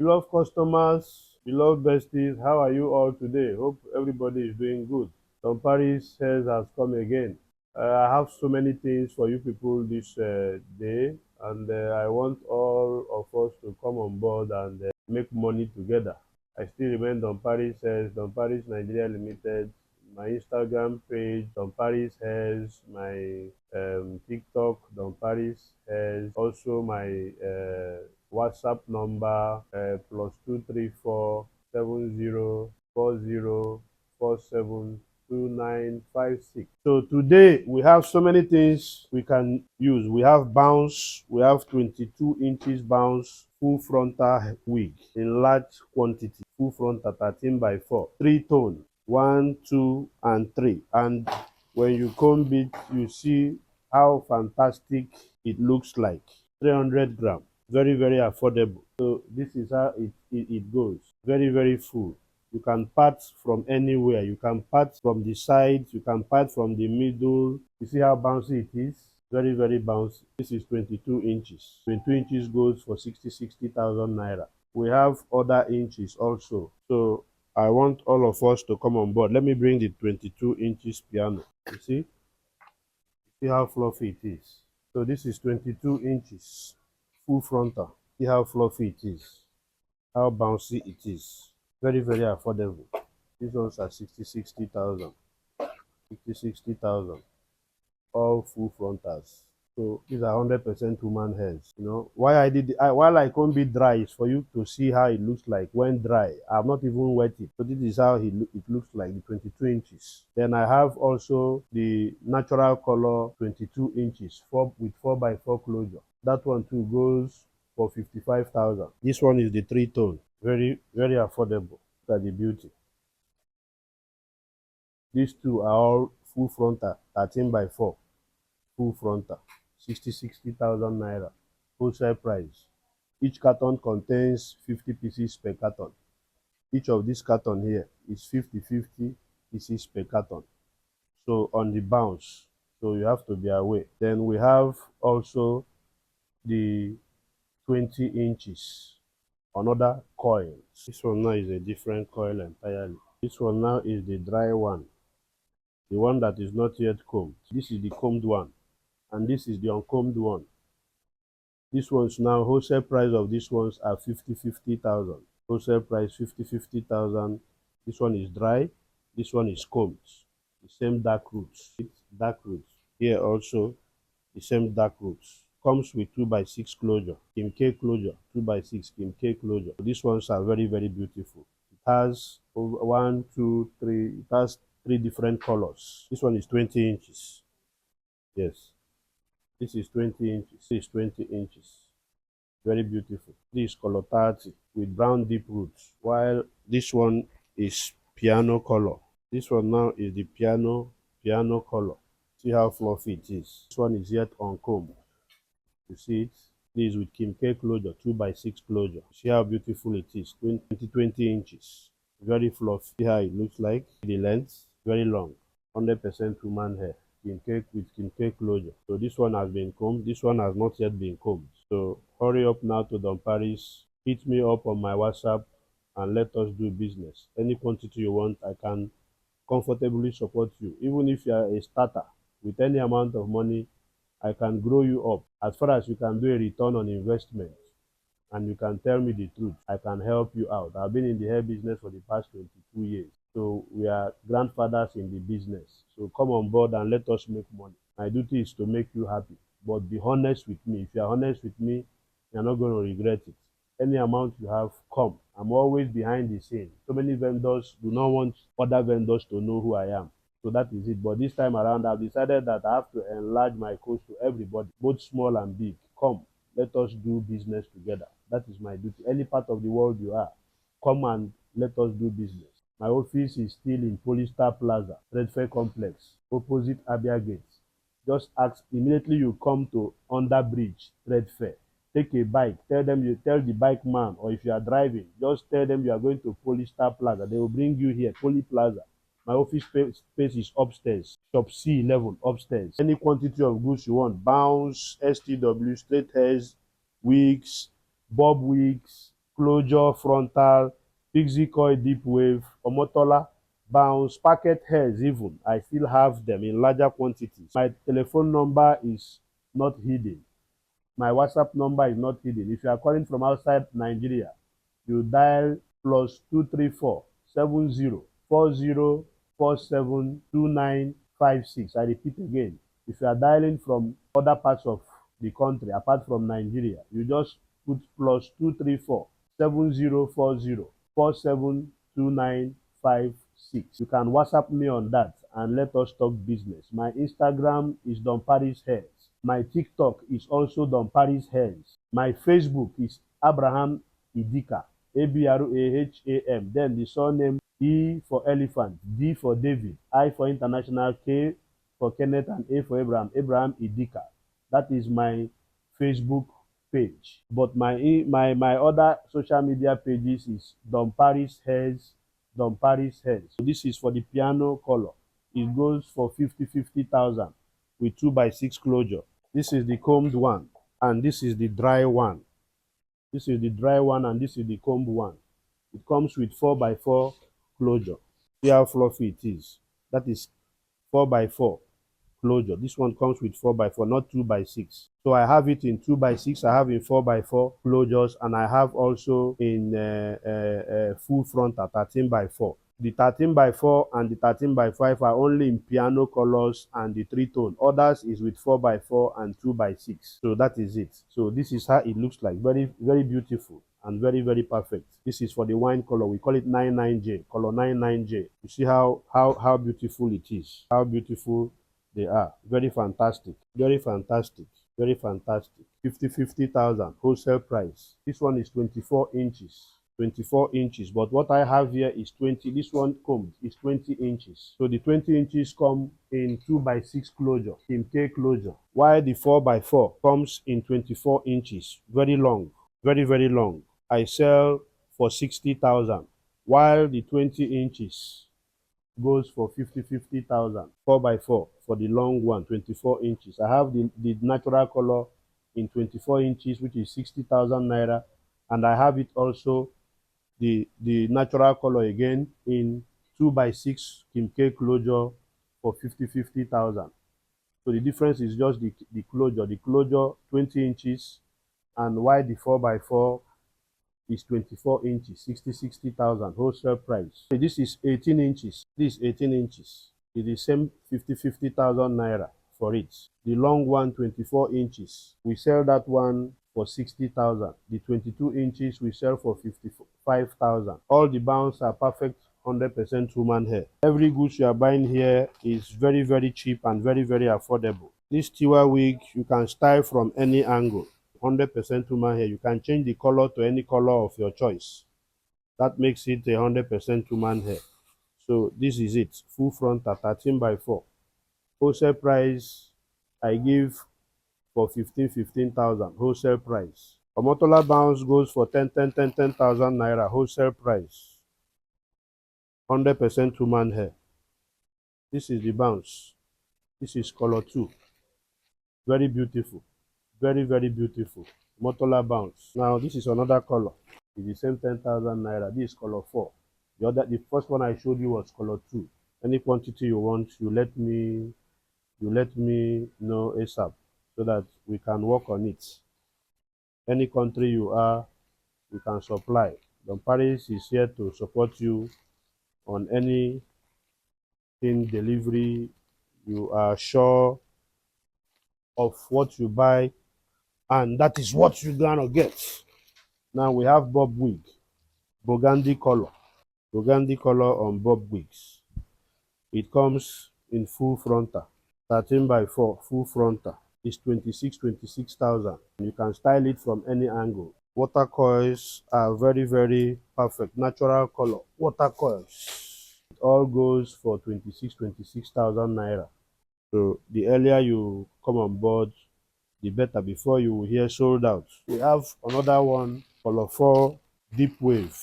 Beloved customers, beloved besties, how are you all today? Hope everybody is doing good. Paris has come again. I have so many things for you people this day, and I want all of us to come on board and make money together. I still remain Paris Nigeria Limited, my Instagram page, Paris has my TikTok, Paris has also my WhatsApp number +2347040472956. So today we have so many things we can use. We have bounce, we have 22 inches bounce, full frontal wig in large quantity, full frontal 13 by 4, 3 tone, 1, 2, and 3. And when you comb it, you see how fantastic it looks like. 300 gram, very, very affordable. So this is how it goes. Very, very full. You can part from anywhere. You can part from the sides. You can part from the middle. You see how bouncy it is? Very, very bouncy. This is 22 inches. 22 inches goes for 60,000 naira. We have other inches also. So I want all of us to come on board. Let me bring the 22 inches piano. You see how fluffy it is. So this is 22 inches, full frontal. See how fluffy it is, how bouncy it is. Very, very affordable. These ones are 60,000, 60,000, all full frontals. So these are 100% human hairs. You know why while I can't be dry is for you to see how it looks like when dry. I've not even wet it. So this is how it looks like, the 22 inches. Then I have also the natural color 22 inches with 4x4 closure. That one too goes for 55,000. This one is the 3 tone. Very, very affordable. Look at the beauty. These two are all full frontal 13 by 4. Full frontal, 60,000 naira, wholesale price. Each carton contains 50 pieces per carton. Each of this carton here is 50 pieces per carton. So on the bounce, so you have to be aware. Then we have also the 20 inches, another coil. This one now is a different coil entirely. This one now is the dry one, the one that is not yet combed. This is the combed one, and this is the uncombed one. This one's now wholesale price of these ones are 50,000. Wholesale price 50,000. This one is dry. This one is combed. The same dark roots. Dark roots. Here also the same dark roots. Comes with 2x6 closure. Kinky closure. 2x6 kinky closure. These ones are very, very beautiful. It has 1, 2, 3. It has 3 different colors. This one is 20 inches. Yes. This is 20 inches. This is 20 inches. Very beautiful. This is color 30 with brown deep roots, while this one is piano color. This one now is the piano color. See how fluffy it is. This one is yet uncombed. You see it? This is with kinky closure, 2x6 closure. See how beautiful it is. 20 inches. Very fluffy. See how it looks like. The length, very long. 100% human hair. Kinky with kinky closure. So this one has been combed. This one has not yet been combed. So hurry up now to Paris. Hit me up on my WhatsApp and let us do business. Any quantity you want, I can comfortably support you. Even if you are a starter with any amount of money, I can grow you up. As far as you can do a return on investment and you can tell me the truth, I can help you out. I've been in the hair business for the past 22 years. So we are grandfathers in the business. So come on board and let us make money. My duty is to make you happy. But be honest with me. If you are honest with me, you're not going to regret it. Any amount you have, come. I'm always behind the scene. So many vendors do not want other vendors to know who I am. So that is it. But this time around, I've decided that I have to enlarge my coast to everybody, both small and big. Come, let us do business together. That is my duty. Any part of the world you are, come and let us do business. My office is still in Plaza, Tradefair Complex, opposite Abia Gate. Just ask immediately you come to under bridge, Tradefair. Take a bike, tell the bike man, or if you are driving, just tell them you are going to Plaza. They will bring you here, Plaza. My office space is upstairs, shop C11 upstairs. Any quantity of goods you want, bounce, STW, straight hairs, wigs, bob wigs, closure, frontal, pixie coil, deep wave, omotola, bounce, packet hairs even. I still have them in larger quantities. My telephone number is not hidden. My WhatsApp number is not hidden. If you are calling from outside Nigeria, you dial +234 7040472956. I repeat again. If you are dialing from other parts of the country apart from Nigeria, you just put +234 7040472956. You can WhatsApp me on that and let us talk business. My Instagram is Donparisltd. My TikTok is also Donparisltd. My Facebook is Abraham Idika, Abraham. Then the surname E for elephant, D for David, I for international, K for Kenneth, and A for Abraham. Abraham Idika. That is my Facebook page. But my other social media pages is Donparisltd. So this is for the piano color. It goes for 50,000 with 2x6 closure. This is the combed one, and this is the dry one. This is the dry one, and this is the combed one. It comes with 4x4 closure. See how fluffy it is. That is 4x4 closure. This one comes with 4x4, not 2x6. So I have it in 2x6, I have in 4x4 closures, and I have also in full frontal 13x4. The 13x4 and the 13x5 are only in piano colors and the 3-tone. Others is with 4x4 and 2x6. So that is it. So this is how it looks like. Very, very beautiful and very, very perfect. This is for the wine color. We call it 99J, color 99J. You see how beautiful it is. How beautiful they are. Very fantastic. Very fantastic. Very fantastic. 50,000 wholesale price. This one is 24 inches. 24 inches, but what I have here is 20. This one combed is 20 inches. So the 20 inches come in 2x6 closure, kinky closure, while the 4x4 comes in 24 inches. Very long, very, very long. I sell for 60,000, while the 20 inches goes for 50,000. 4x4 for the long one, 24 inches. I have the natural color in 24 inches, which is 60,000 naira, and I have it also the natural color again in 2x6 kinky closure for 50,000. So the difference is just the closure. The closure 20 inches, and while the 4x4 is 24 inches, 60,000 wholesale price. So this is 18 inches. This is 18 inches. It is same 50,000 naira for it. The long one, 24 inches. We sell that one for 60,000. The 22 inches we sell for 55,000. All the bounds are perfect 100% human hair. Every goods you are buying here is very, very cheap and very, very affordable. This Tiwa wig you can style from any angle. 100% human hair. You can change the color to any color of your choice. That makes it 100% human hair. So this is it. Full frontal 13x4. Wholesale price I give for 15,000 wholesale price. Omotola bounce goes for 10,000 naira wholesale price. 100% human hair. This is the bounce. This is color 2. Very beautiful. Very, very beautiful. Omotola bounce. Now this is another color. It's the same 10,000 naira. This is color 4. The first one I showed you was color 2. Any quantity you want, you let me know ASAP, so that we can work on it. Any country you are, we can supply. Donparisltd is here to support you on anything delivery. You are sure of what you buy, and that is what you're gonna get. Now we have bob wig, burgundy color on bob wigs. It comes in full frontal, 13x4 full frontal. Is 26,000. You can style it from any angle. Water coils are very, very perfect. Natural color water coils. It all goes for 26,000 naira. So the earlier you come on board, the better, before you will hear sold out. We have another one, color 4 deep wave.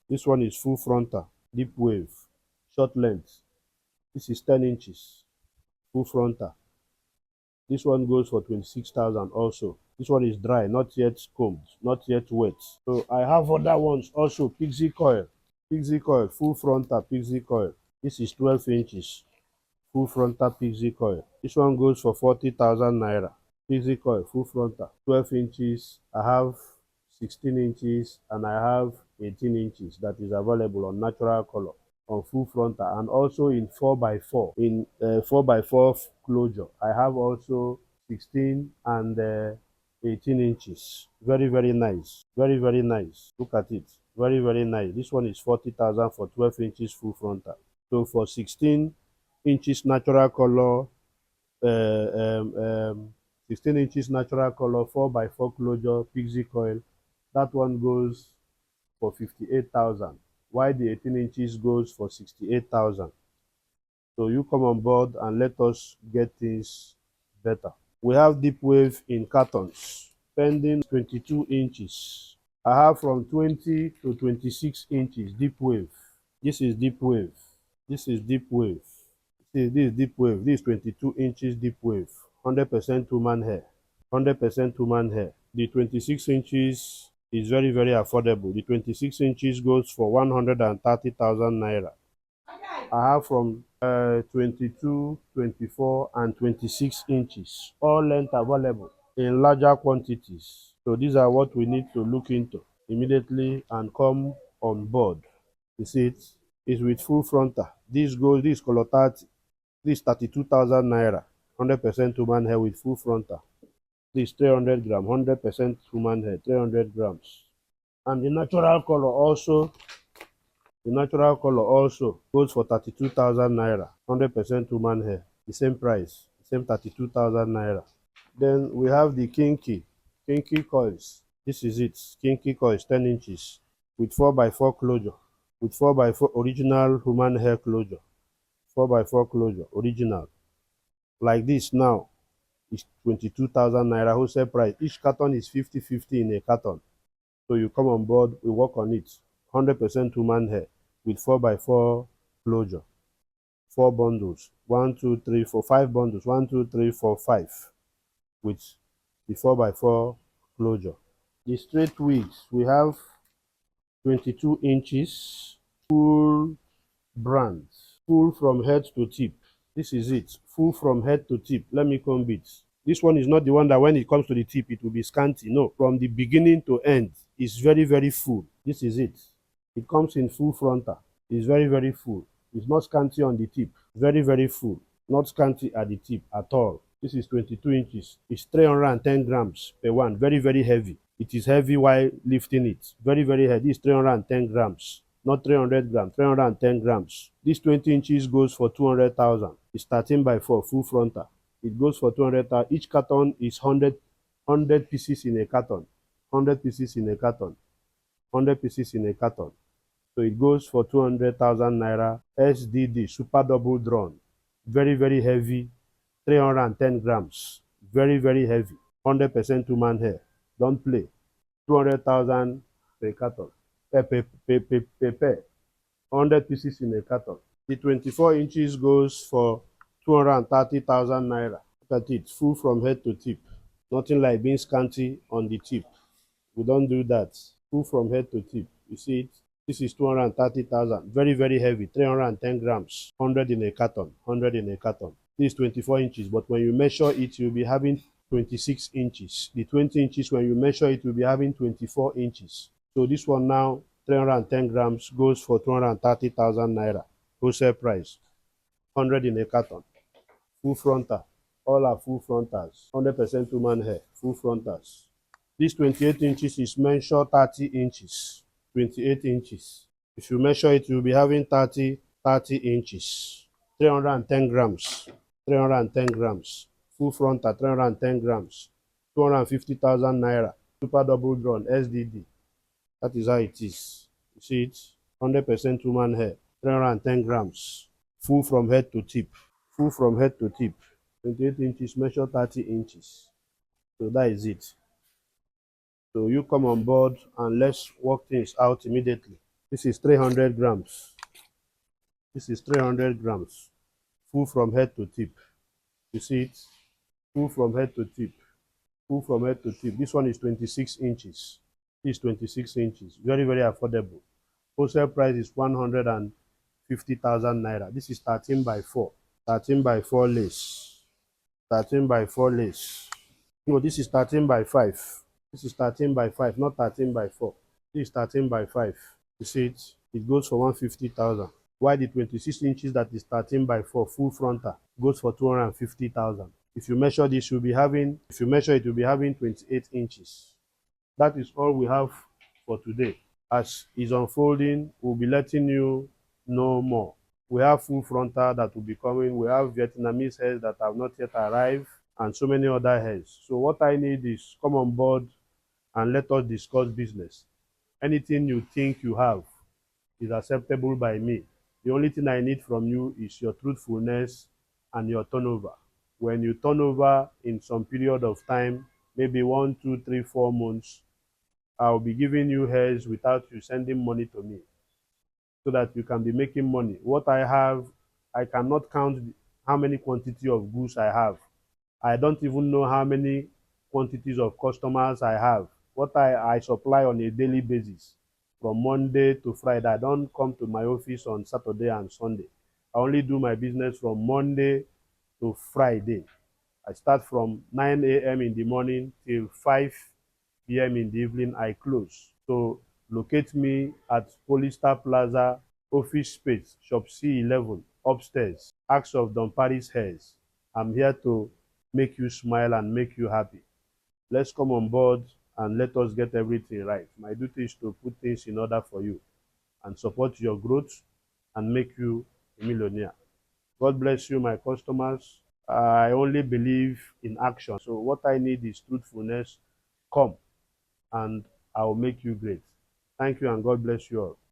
This one is full frontal, deep wave, short length. This is 10 inches, full frontal. This one goes for 26,000 also. This one is dry, not yet combed, not yet wet. So I have other ones also. Pixie coil, full frontal pixie coil. This is 12 inches, full frontal pixie coil. This one goes for 40,000 naira. Pixie coil, full frontal, 12 inches. I have 16 inches and I have 18 inches that is available on natural color on full frontal, and also in 4x4 in 4x4 closure. I have also 16 and 18 inches. Very nice, very nice. Look at it, very nice. This one is 40,000 for 12 inches full frontal. So for 16 inches natural color, 16 inches natural color 4x4 closure pixie coil, that one goes for 58,000, while the 18 inches goes for 68,000. So you come on board and let us get things better. We have deep wave in cartons, pending 22 inches. I have from 20 to 26 inches deep wave. This is deep wave. This is deep wave. This is deep wave. This is 22 inches deep wave. 100% human hair. 100% human hair. The 26 inches is very affordable. The 26 inches goes for 130,000 naira. I have from 22, 24, and 26 inches. All length available in larger quantities. So these are what we need to look into immediately and come on board. You see it is with full frontal. This color 30. This 32,000 naira. 100% human hair with full frontal. This 300 gram, 100% human hair, 300 grams. And the natural color also goes for 32,000 naira, 100% human hair. The same price, the same 32,000 naira. Then we have the kinky coils. This is it, kinky coils, 10 inches with 4x4 closure, with 4x4 original human hair closure, 4x4 closure, original. Like this now, is 22,000 naira wholesale price. Each carton is 50-50 in a carton. So you come on board, we work on it. 100% human hair with 4x4 closure. 4 bundles. 1, 2, 3, 4, 5 bundles. 1, 2, 3, 4, 5 with the 4x4 closure. The straight wigs, we have 22 inches, full brand, full from head to tip. This is it, full from head to tip. Let me comb it. This one is not the one that when it comes to the tip, it will be scanty. No, from the beginning to end, it's very full. This is it. It comes in full frontal. It's very full. It's not scanty on the tip. Very full. Not scanty at the tip at all. This is 22 inches. It's 310 grams per one. Very heavy. It is heavy while lifting it. Very heavy. It's 310 grams. Not 300 grams, 310 grams. This 20 inches goes for 200,000. It's 13x4 full frontal. It goes for 200,000. Each carton is 100 pieces in a carton. 100 pieces in a carton. 100 pieces in a carton. So it goes for 200,000 naira. SDD, super double drawn. Very heavy. 310 grams. Very heavy. 100% human hair. Don't play. 200,000 per carton. Per 100 pieces in a carton. The 24 inches goes for 230,000 naira. Look at it, full from head to tip. Nothing like being scanty on the tip. We don't do that. Full from head to tip. You see it? This is 230,000. Very heavy. 310 grams. 100 in a carton. 100 in a carton. This is 24 inches, but when you measure it, you'll be having 26 inches. The 20 inches, when you measure it, you'll be having 24 inches. So this one now, 310 grams goes for 230,000 naira. Wholesale price. 100 in a carton. Full frontal. All are full frontals. 100% human hair. Full frontals. This 28 inches is measured 30 inches. 28 inches. If you measure it, you'll be having 30 inches. 310 grams. 310 grams. Full frontal, 310 grams. 250,000 naira. Super double drawn, SDD. That is how it is. You see it? 100% human hair. 310 grams. Full from head to tip. Full from head to tip. 28 inches, measure 30 inches. So that is it. So you come on board and let's work things out immediately. This is 300 grams. This is 300 grams. Full from head to tip. You see it? Full from head to tip. full from head to tip. This one is 26 inches. This is 26 inches. Very, very affordable. Wholesale price is 150,000 naira. This is 13 by 4. 13 by 4 lace. 13 by 4 lace. No, this is 13 by 5. This is 13 by 5, not 13 by 4. This is 13 by 5. You see it? It goes for 150,000. While the 26 inches that is 13 by 4 full frontal goes for 250,000. If you measure this, you'll be having, if you measure it, you'll be having 28 inches. That is all we have for today. As is unfolding, we'll be letting you know more. We have full frontal that will be coming. We have Vietnamese hairs that have not yet arrived, and so many other hairs. So what I need is come on board and let us discuss business. Anything you think you have is acceptable by me. The only thing I need from you is your truthfulness and your turnover. When you turn over in some period of time, maybe 1, 2, 3, 4 months, I'll be giving you hairs without you sending money to me so that you can be making money. What I have, I cannot count how many quantity of goods I have. I don't even know how many quantities of customers I have. What I supply on a daily basis from Monday to Friday. I don't come to my office on Saturday and Sunday. I only do my business from Monday to Friday. I start from 9 a.m. in the morning till 5 p.m. in the evening. I close. So locate me at Plaza, office space, shop C11, upstairs. Ask of Donparisltd. I'm here to make you smile and make you happy. Let's come on board and let us get everything right. My duty is to put things in order for you and support your growth and make you a millionaire. God bless you, my customers. I only believe in action. So what I need is truthfulness. Come and I will make you great. Thank you and God bless you all.